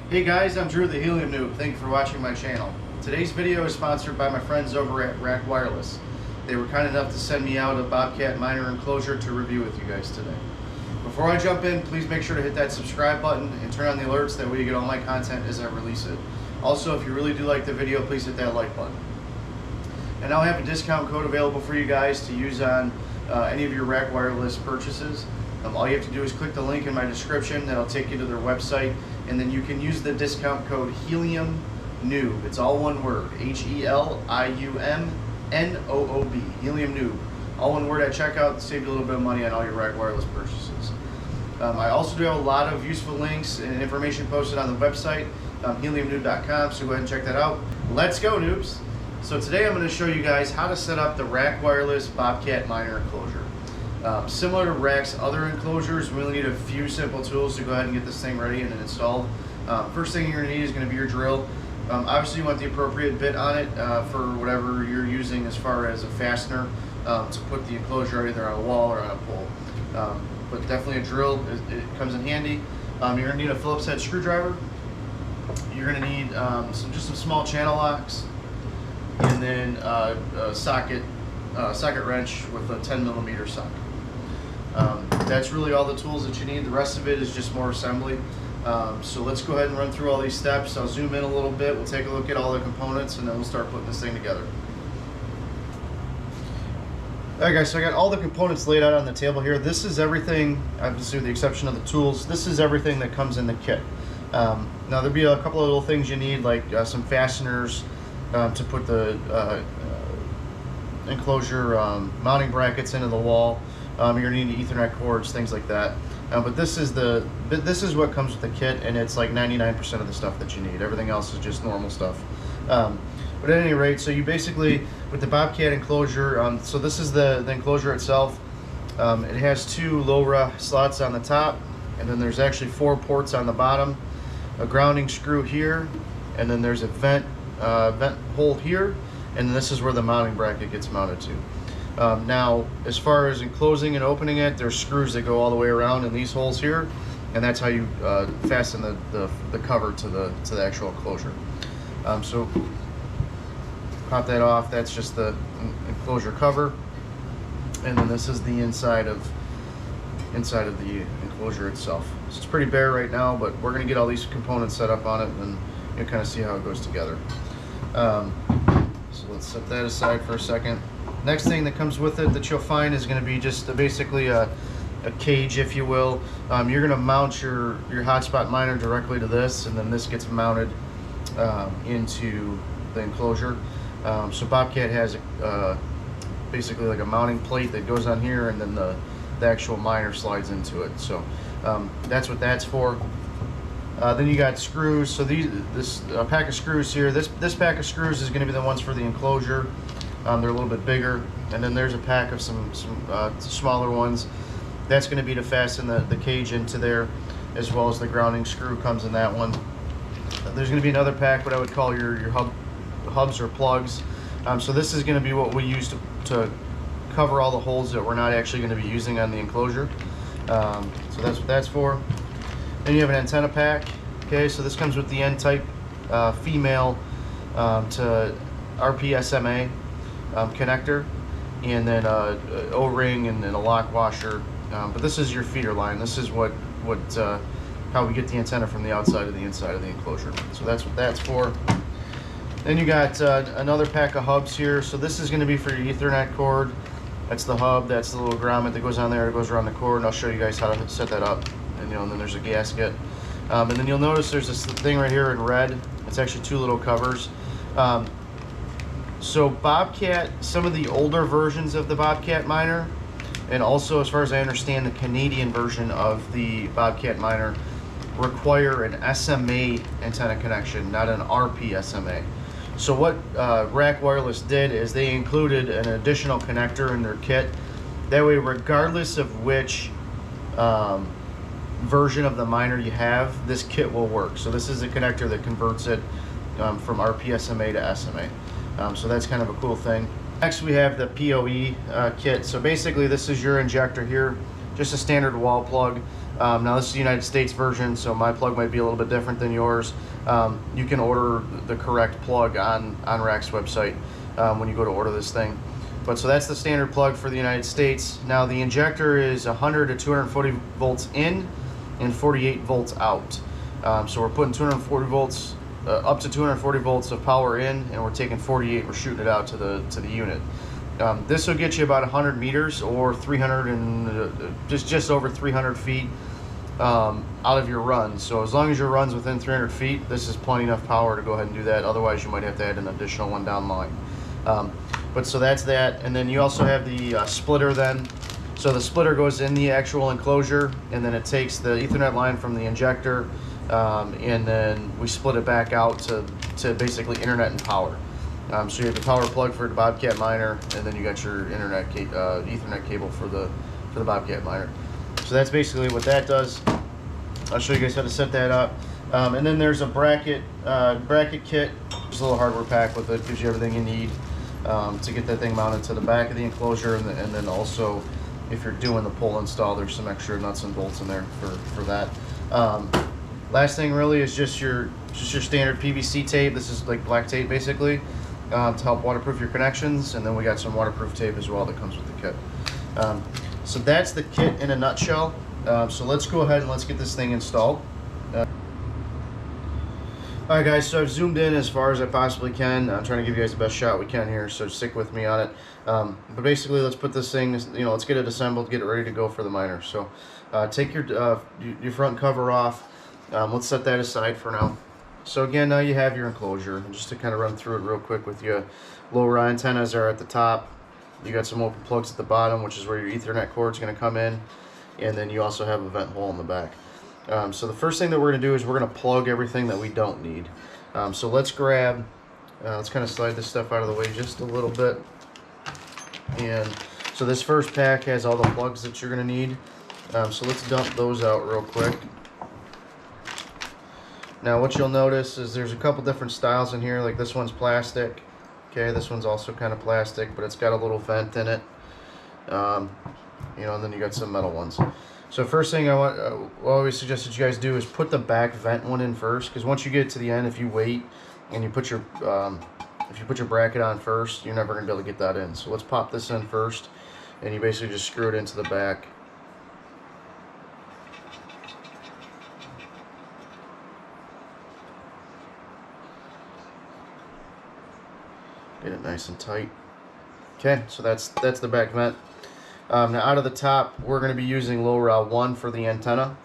Hey guys, I'm Drew the Helium Noob. Thank you for watching my channel. Today's video is sponsored by my friends over at RAKwireless. They were kind enough to send me out a Bobcat miner enclosure to review with you guys today. Before I jump in, please make sure to hit that subscribe button and turn on the alerts. That way you get all my content as I release it. Also, if you really do like the video, please hit that like button. And I'll have a discount code available for you guys to use on any of your RAKwireless purchases. All you have to do is click the link in my description. That'll take you to their website, and then you can use the discount code Helium Noob. It's all one word, HELIUMNOOB, Helium Noob. All one word at checkout. Save you a little bit of money on all your RAKwireless purchases. I also do have a lot of useful links and information posted on the website, heliumnoob.com, so go ahead and check that out. Let's go, noobs. So today I'm going to show you guys how to set up the RAKwireless Bobcat miner enclosure. Similar to Rak's other enclosures, we only need a few simple tools to go ahead and get this thing ready and installed. First thing you're going to need is going to be your drill. Obviously you want the appropriate bit on it for whatever you're using as far as a fastener to put the enclosure either on a wall or on a pole. But definitely a drill, it comes in handy. You're going to need a Phillips head screwdriver. You're going to need just some small channel locks, and then a socket wrench with a 10mm socket. That's really all the tools that you need. The rest of it is just more assembly. So let's go ahead and run through all these steps. I'll zoom in a little bit. We'll take a look at all the components, and then we'll start putting this thing together. Alright guys, so I got all the components laid out on the table here. This is everything, obviously with the exception of the tools, this is everything that comes in the kit. Now there'll be a couple of little things you need, like some fasteners to put the enclosure mounting brackets into the wall. You're gonna need Ethernet cords, things like that. But this is what comes with the kit, and it's like 99% of the stuff that you need. Everything else is just normal stuff. But at any rate, so you basically, with the Bobcat enclosure, so this is the enclosure itself. It has two LoRa slots on the top, and then there's actually 4 ports on the bottom, a grounding screw here, and then there's a vent hole here, and this is where the mounting bracket gets mounted to. Now, as far as enclosing and opening it, there's screws that go all the way around in these holes here, and that's how you fasten the cover to the actual enclosure. So pop that off. That's just the enclosure cover, and then this is the inside of the enclosure itself. So it's pretty bare right now, but we're going to get all these components set up on it, and you'll kind of see how it goes together. So let's set that aside for a second. Next thing that comes with it that you'll find is going to be just basically a cage, if you will. You're going to mount your hotspot miner directly to this, and then this gets mounted into the enclosure. So Bobcat has basically like a mounting plate that goes on here, and then the actual miner slides into it. So that's what that's for. Then you got screws. So this pack of screws here. This pack of screws is going to be the ones for the enclosure. They're a little bit bigger, and then there's a pack of some smaller ones. That's going to be to fasten the cage into there, as well as the grounding screw comes in that one. There's going to be another pack, what I would call your hubs or plugs. So this is going to be what we use to cover all the holes that we're not actually going to be using on the enclosure. So that's what that's for. Then you have an antenna pack. Okay, so this comes with the N-type female to RPSMA connector, and then O-ring, and then a lock washer. But this is your feeder line. This is how we get the antenna from the outside to the inside of the enclosure. So that's what that's for. Then you got another pack of hubs here. So this is going to be for your Ethernet cord. That's the hub. That's the little grommet that goes on there. It goes around the cord, and I'll show you guys how to set that up. And and then there's a gasket. And then you'll notice there's this thing right here in red. It's actually 2 little covers. So Bobcat, some of the older versions of the Bobcat miner, and also as far as I understand the Canadian version of the Bobcat miner, require an SMA antenna connection, not an RP SMA. So what RAKwireless did is they included an additional connector in their kit. That way, regardless of which version of the miner you have, this kit will work. So this is a connector that converts it from RP SMA to SMA. So that's kind of a cool thing. Next we have the PoE kit. So basically this is your injector here, just a standard wall plug. Now this is the United States version, so my plug might be a little bit different than yours. You can order the correct plug on RAK's website when you go to order this thing. But so that's the standard plug for the United States. Now the injector is 100 to 240 volts in and 48 volts out. So we're putting 240 volts, up to 240 volts of power in, and we're taking 48, we're shooting it out to the unit. This will get you about 100 meters or 300 and just over 300 feet out of your run. So as long as your run's within 300 feet, this is plenty enough power to go ahead and do that. Otherwise, you might have to add an additional one down the line. But so that's that, and then you also have the splitter then. So the splitter goes in the actual enclosure, and then it takes the Ethernet line from the injector, and then we split it back out to basically internet and power. So you have the power plug for the Bobcat miner, and then you got your internet Ethernet cable for the Bobcat miner. So that's basically what that does. I'll show you guys how to set that up. And then there's a bracket kit, just a little hardware pack with it, gives you everything you need to get that thing mounted to the back of the enclosure, and then also if you're doing the pull install, there's some extra nuts and bolts in there for that. Last thing really is just your standard PVC tape. This is like black tape basically, to help waterproof your connections, and then we got some waterproof tape as well that comes with the kit. So that's the kit in a nutshell. So let's go ahead and let's get this thing installed. Alright guys, so I've zoomed in as far as I possibly can. I'm trying to give you guys the best shot we can here, so stick with me on it. But basically, let's put this thing, let's get it assembled, get it ready to go for the miner. So take your front cover off. Let's set that aside for now. So again, now you have your enclosure. Just to kind of run through it real quick with you. Lower antennas are at the top. You got some open plugs at the bottom, which is where your Ethernet cord is going to come in. And then you also have a vent hole in the back. So the first thing that we're going to do is we're going to plug everything that we don't need. So let's grab, let's kind of slide this stuff out of the way just a little bit. And so this first pack has all the plugs that you're going to need. So let's dump those out real quick. Now what you'll notice is there's a couple different styles in here. Like this one's plastic. Okay, this one's also kind of plastic, but it's got a little vent in it. And then you got some metal ones. So first thing I always suggest that you guys do is put the back vent one in first, because once you get to the end, if you wait and you put your bracket on first, you're never going to be able to get that in. So let's pop this in first, and you basically just screw it into the back. Get it nice and tight. Okay, so that's the back vent. Now out of the top, we're going to be using low raw 1 for the antenna.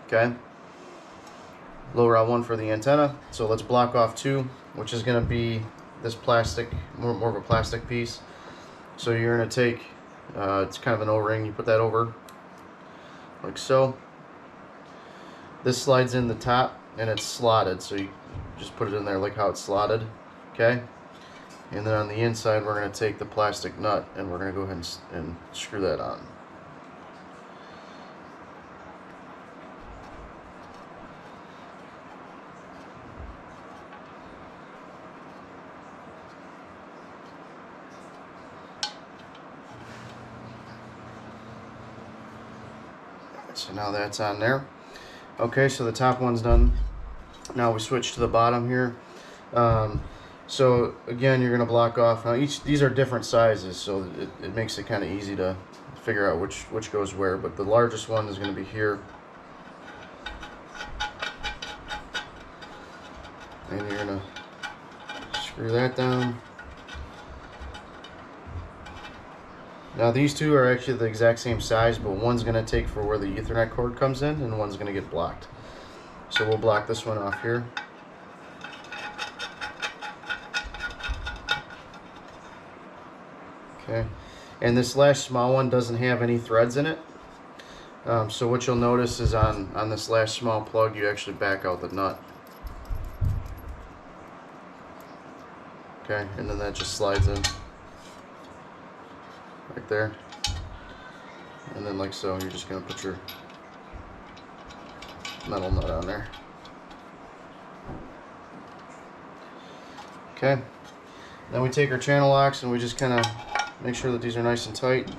Okay, low raw 1 for the antenna. So let's block off 2, which is going to be this plastic, more of a plastic piece. So you're going to take, it's kind of an O-ring, you put that over like so. This slides in the top and it's slotted, so you just put it in there like how it's slotted. Okay. And then on the inside, we're going to take the plastic nut and we're going to go ahead and screw that on. So now that's on there. Okay, so the top one's done. Now we switch to the bottom here. So again, you're going to block off. Now these are different sizes, so it makes it kind of easy to figure out which goes where. But the largest one is going to be here, and you're going to screw that down. Now these two are actually the exact same size, but one's going to take for where the Ethernet cord comes in, and one's going to get blocked. So we'll block this one off here. Okay, and this last small one doesn't have any threads in it. So what you'll notice is on this last small plug, you actually back out the nut. Okay, and then that just slides in right there. And then like so, you're just going to put your metal nut on there. Okay, then we take our channel locks and we just kind of make sure that these are nice and tight.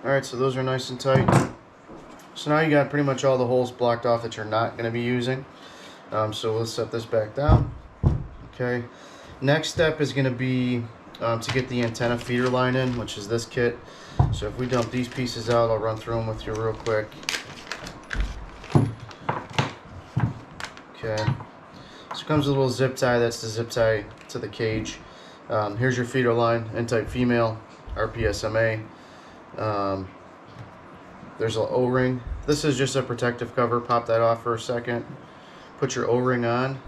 Alright, so those are nice and tight. So now you got pretty much all the holes blocked off that you're not going to be using. So let's set this back down. Okay. Next step is going to be to get the antenna feeder line in, which is this kit. So if we dump these pieces out, I'll run through them with you real quick. Okay. So it comes with a little zip tie. That's the zip tie to the cage. Here's your feeder line, N-type female, RPSMA. There's an O-ring. This is just a protective cover. Pop that off for a second. Put your O-ring on.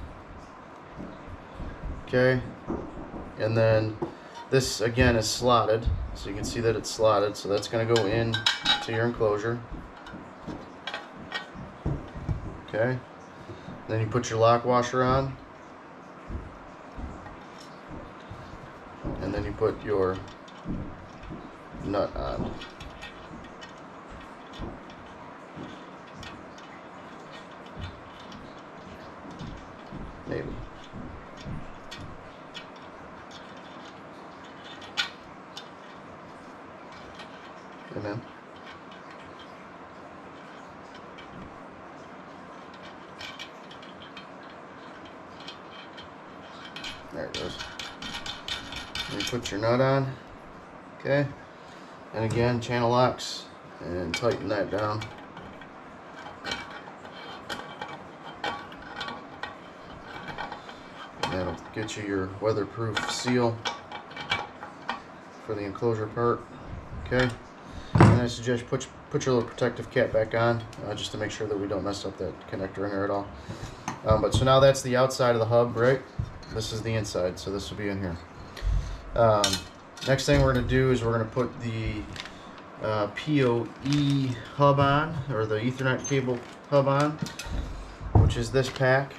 Okay. And then this again is slotted. So you can see that it's slotted. So that's going to go in to your enclosure. Okay. Then you put your lock washer on. And then you put your nut on. Maybe. Amen. There it goes. And you put your nut on. Okay. And again, channel locks and tighten that down. And that'll get you your weatherproof seal for the enclosure part. Okay. And I suggest put your little protective cap back on just to make sure that we don't mess up that connector in there at all. But so now that's the outside of the hub, right? This is the inside, so this will be in here. Next thing we're going to do is we're going to put the PoE hub on, or the Ethernet cable hub on, which is this pack.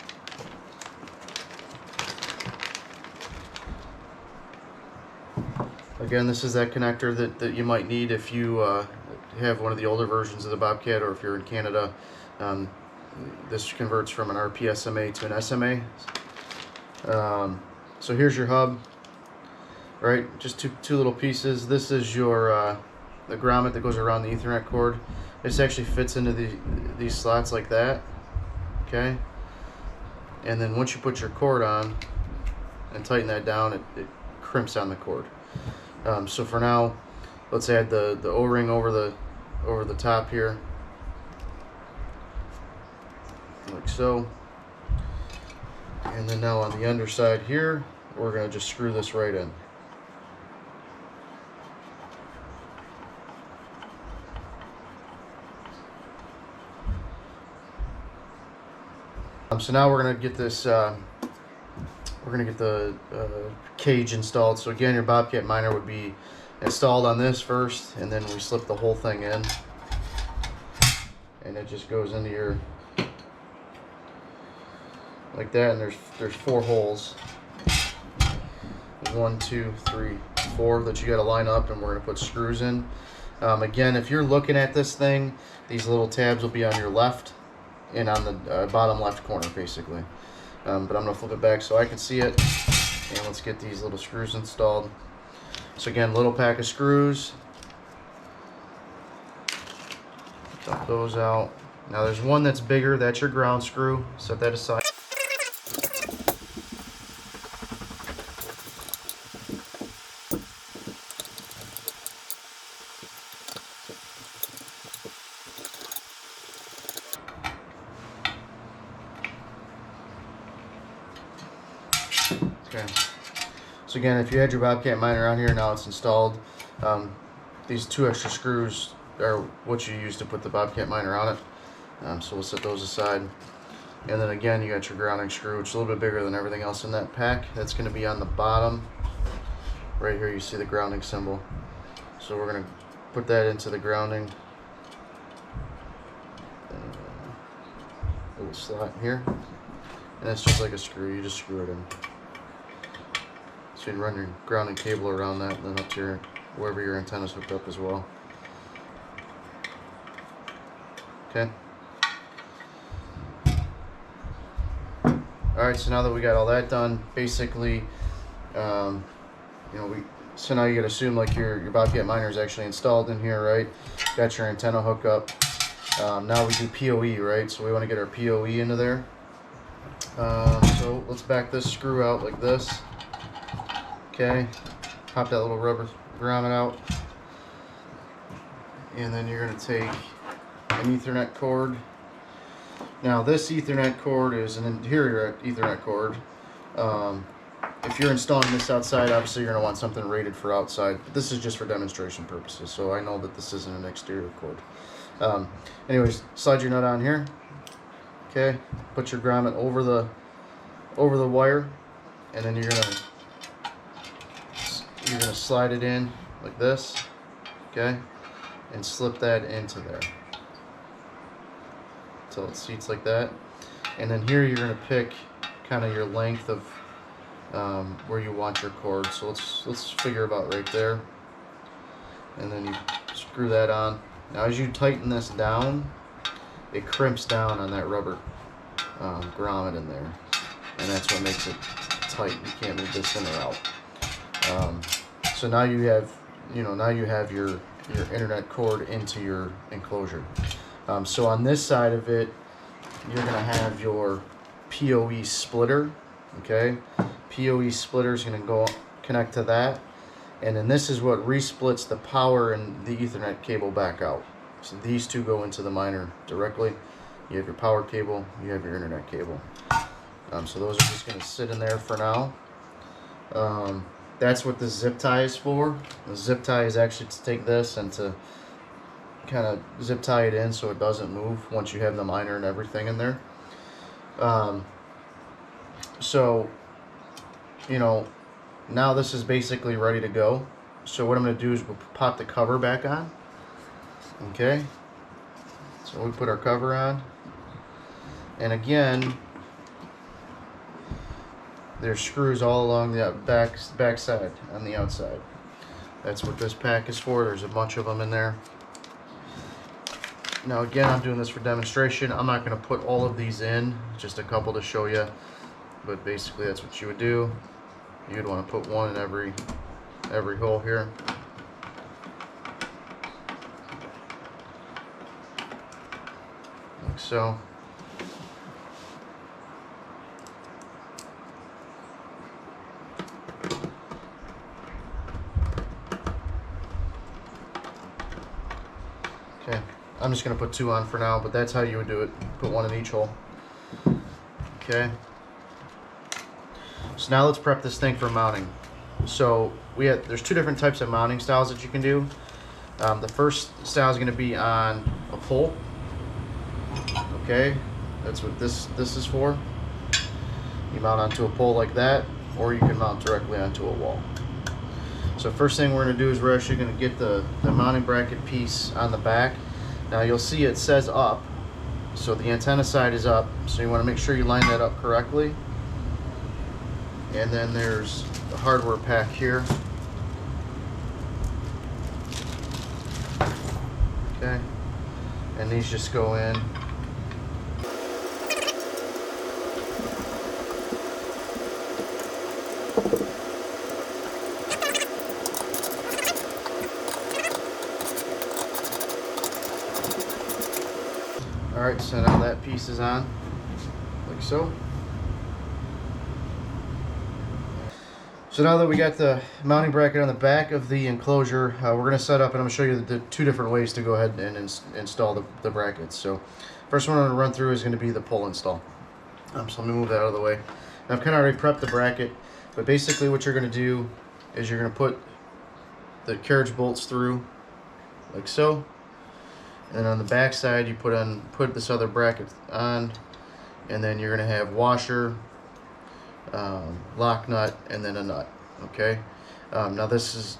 Again, this is that connector that you might need if you have one of the older versions of the Bobcat, or if you're in Canada. This converts from an RPSMA to an SMA. So here's your hub, right? Just two little pieces. This is your the grommet that goes around the Ethernet cord. This actually fits into these slots like that. Okay. And then once you put your cord on and tighten that down, it crimps on the cord. So for now, let's add the O-ring over the top here, like so. And then now on the underside here, we're going to just screw this right in. So now we're going to get this, we're going to get the cage installed. So again, your Bobcat miner would be installed on this first, and then we slip the whole thing in. And it just goes into your, like that, and there's 4 holes. 1, 2, 3, 4 that you got to line up, and we're going to put screws in. Again, if you're looking at this thing, these little tabs will be on your left and on the bottom left corner, basically. But I'm going to flip it back so I can see it. And let's get these little screws installed. So again, little pack of screws. Dump those out. Now there's one that's bigger. That's your ground screw. Set that aside. Okay. So again, if you had your Bobcat miner on here, now it's installed. These 2 extra screws are what you use to put the Bobcat miner on it. So we'll set those aside. And then again, you got your grounding screw, which is a little bit bigger than everything else in that pack. That's going to be on the bottom. Right here you see the grounding symbol. So we're going to put that into the grounding little slot here. And it's just like a screw, you just screw it in. So you can run your grounding cable around that, and then up to your, wherever your antenna's hooked up as well. Okay. Alright, so now that we got all that done, basically, you know, So now you gotta assume like your Bobcat miner is actually installed in here, right? Got your antenna hook up. Now we do PoE, right? So we want to get our PoE into there. So let's back this screw out like this. Okay, pop that little rubber grommet out, and then you're gonna take an Ethernet cord. Now this Ethernet cord is an interior Ethernet cord. If you're installing this outside, obviously you're going to want something rated for outside, but this is just for demonstration purposes, so I know that this isn't an exterior cord. Anyways, slide your nut on here. Okay, put your grommet over the wire, and then you're gonna slide it in like this, okay, and slip that into there until it seats like that. And then here you're gonna pick kind of your length of where you want your cord. So let's figure about right there, and then you screw that on. Now as you tighten this down, it crimps down on that rubber grommet in there, and that's what makes it tight. You can't move this in or out. So now you have, now you have your internet cord into your enclosure. So on this side of it, you're gonna have your PoE splitter. Okay, PoE splitter is gonna go connect to that, and then this is what resplits the power and the Ethernet cable back out. So these two go into the miner directly. You have your power cable, you have your internet cable. So those are just gonna sit in there for now. That's what the zip tie is for. The zip tie is actually to take this and to kind of zip tie it in so it doesn't move once you have the miner and everything in there. So, now this is basically ready to go. So what I'm going to do is we'll pop the cover back on. Okay. So we put our cover on. And again, there's screws all along the back side on the outside. That's what this pack is for. There's a bunch of them in there. Now again, I'm doing this for demonstration. I'm not going to put all of these in, just a couple to show you. But basically that's what you would do. You'd want to put one in every hole here. Like so. Okay, I'm just going to put two on for now, but that's how you would do it. Put one in each hole. Okay. So now let's prep this thing for mounting. So there's two different types of mounting styles that you can do. The first style is going to be on a pole. Okay, that's what this is for. You mount onto a pole like that, or you can mount directly onto a wall. So first thing we're going to do is we're actually going to get the mounting bracket piece on the back. Now you'll see it says up, so the antenna side is up, so you want to make sure you line that up correctly. And then there's the hardware pack here. Okay, and these just go in. Alright, so now that piece is on, like so. So now that we got the mounting bracket on the back of the enclosure, we're going to set up, and I'm going to show you the two different ways to go ahead and install the brackets. So first one I'm going to run through is going to be the pole install. So let me move that out of the way. Now I've kind of already prepped the bracket, but basically what you're going to do is you're going to put the carriage bolts through like so, and on the back side you put this other bracket on, and then you're going to have washer, lock nut, and then a nut. Okay. Now this is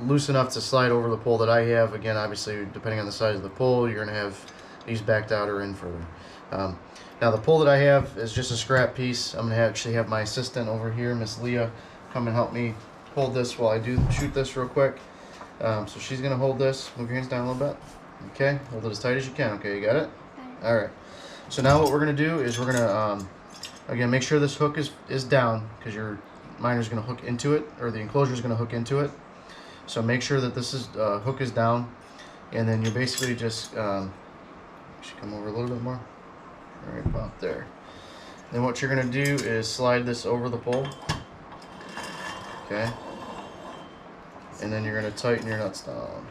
loose enough to slide over the pole that I have. Again, obviously depending on the size of the pole, you're going to have these backed out or in further. Now the pole that I have is just a scrap piece. I'm going to actually have my assistant over here, Miss Leah, come and help me hold this while I do shoot this real quick. So she's going to hold this. Move your hands down a little bit. Okay, hold it as tight as you can. Okay, you got it? All right. So now what we're going to do is we're going to again, make sure this hook is down, because miner's going to hook into it, or the enclosure is going to hook into it. So make sure that this is hook is down, and then you basically just should come over a little bit more, right about there. Then what you're going to do is slide this over the pole, okay, and then you're going to tighten your nuts down.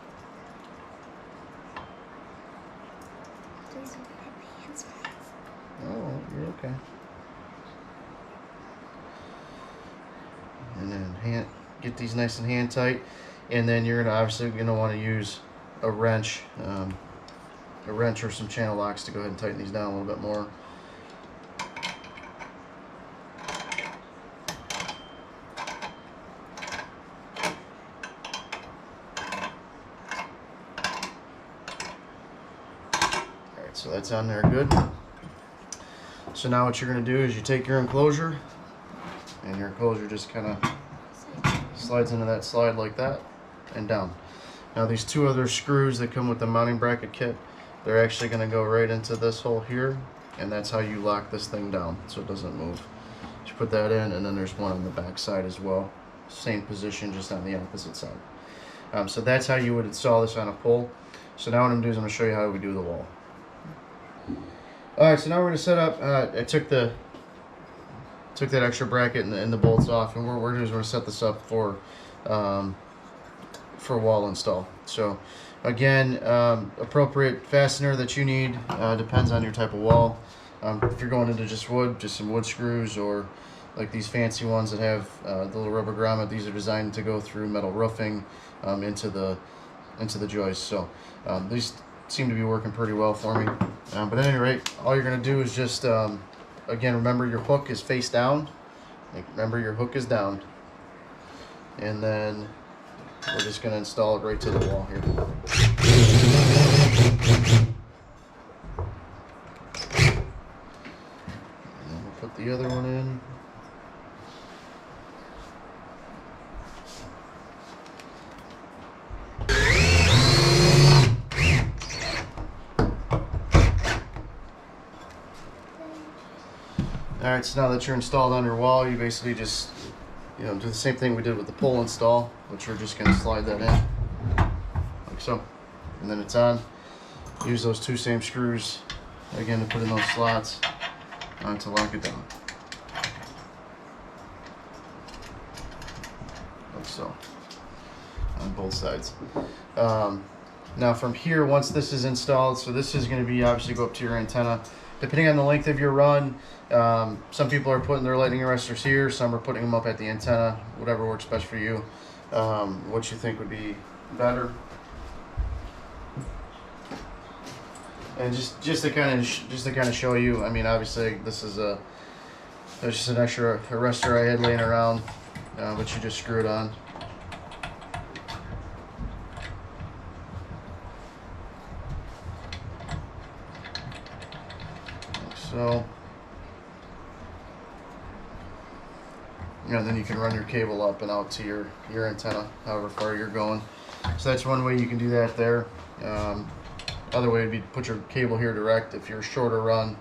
Oh, you're okay. And then get these nice and hand tight, and then you're obviously gonna want to use a wrench or some channel locks to go ahead and tighten these down a little bit more. All right, so that's on there good. So now what you're gonna do is you take your enclosure, and your enclosure just kind of slides into that slide like that and down. Now these two other screws that come with the mounting bracket kit, they're actually going to go right into this hole here, and that's how you lock this thing down so it doesn't move. You put that in, and then there's one on the back side as well. Same position, just on the opposite side. So that's how you would install this on a pole. So now what I'm going to do is I'm going to show you how we do the wall. Alright, so now we're going to set up, I took that extra bracket and the bolts off, and we're going to set this up for wall install. So again, appropriate fastener that you need depends on your type of wall. If you're going into just wood, just some wood screws, or like these fancy ones that have the little rubber grommet. These are designed to go through metal roofing into the joists. So these seem to be working pretty well for me. But at any rate, all you're going to do is just again, remember your hook is face down. Remember your hook is down, and then we're just going to install it right to the wall here. And then we'll put the other one in. Alright, so now that you're installed on your wall, you basically just do the same thing we did with the pole install, which we're just going to slide that in like so, and then it's on. Use those two same screws again to put in those slots to lock it down like so on both sides. Now from here, once this is installed, so this is going to be obviously go up to your antenna. Depending on the length of your run, some people are putting their lightning arresters here, some are putting them up at the antenna, whatever works best for you. What you think would be better. And just to kind of show you, I mean, obviously this is there's just an extra arrestor I had laying around, but you just screw it on. So, and then you can run your cable up and out to your antenna, however far you're going. So that's one way you can do that there. Other way would be to put your cable here direct. If you're a shorter run,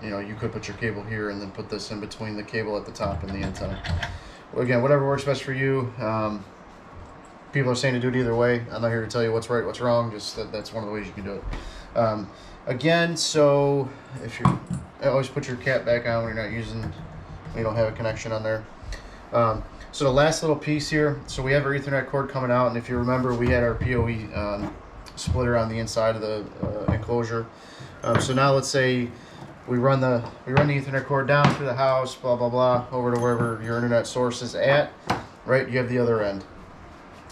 you could put your cable here and then put this in between the cable at the top and the antenna. Well, again, whatever works best for you. People are saying to do it either way. I'm not here to tell you what's right, what's wrong. Just that's one of the ways you can do it. Again, so if you always put your cap back on when you don't have a connection on there. So the last little piece here, so we have our Ethernet cord coming out, and if you remember, we had our PoE splitter on the inside of the enclosure. So now let's say we run the Ethernet cord down through the house, blah blah blah, over to wherever your internet source is at. Right, you have the other end.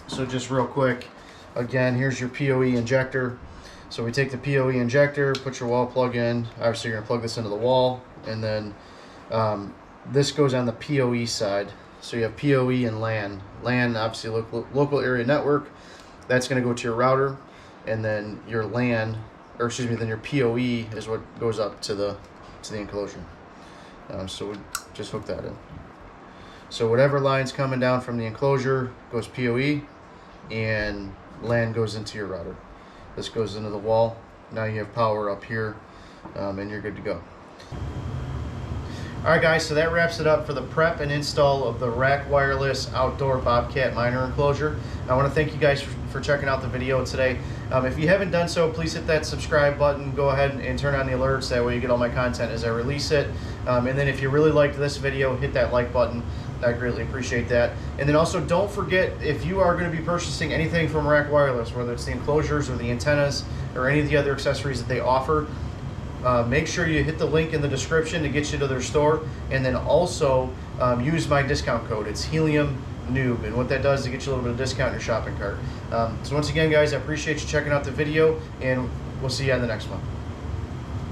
So just real quick, again, here's your PoE injector. So we take the PoE injector, put your wall plug in. Obviously, you're going to plug this into the wall, and then this goes on the PoE side. So you have PoE and LAN. LAN, obviously, local area network. That's going to go to your router, and then your LAN, or excuse me, then your PoE is what goes up to the enclosure. So we just hook that in. So whatever line's coming down from the enclosure goes PoE, and LAN goes into your router. This goes into the wall. Now you have power up here, and you're good to go. All right, guys, so that wraps it up for the prep and install of the RAKwireless Outdoor Bobcat Miner Enclosure. I want to thank you guys for checking out the video today. If you haven't done so, please hit that subscribe button. Go ahead and turn on the alerts. That way you get all my content as I release it. And then if you really liked this video, hit that like button. I greatly appreciate that. And then also don't forget, if you are going to be purchasing anything from RAKwireless, whether it's the enclosures or the antennas or any of the other accessories that they offer, make sure you hit the link in the description to get you to their store, and then also use my discount code. It's Helium Noob, and what that does is to get you a little bit of discount in your shopping cart. So once again, guys, I appreciate you checking out the video, and we'll see you on the next one.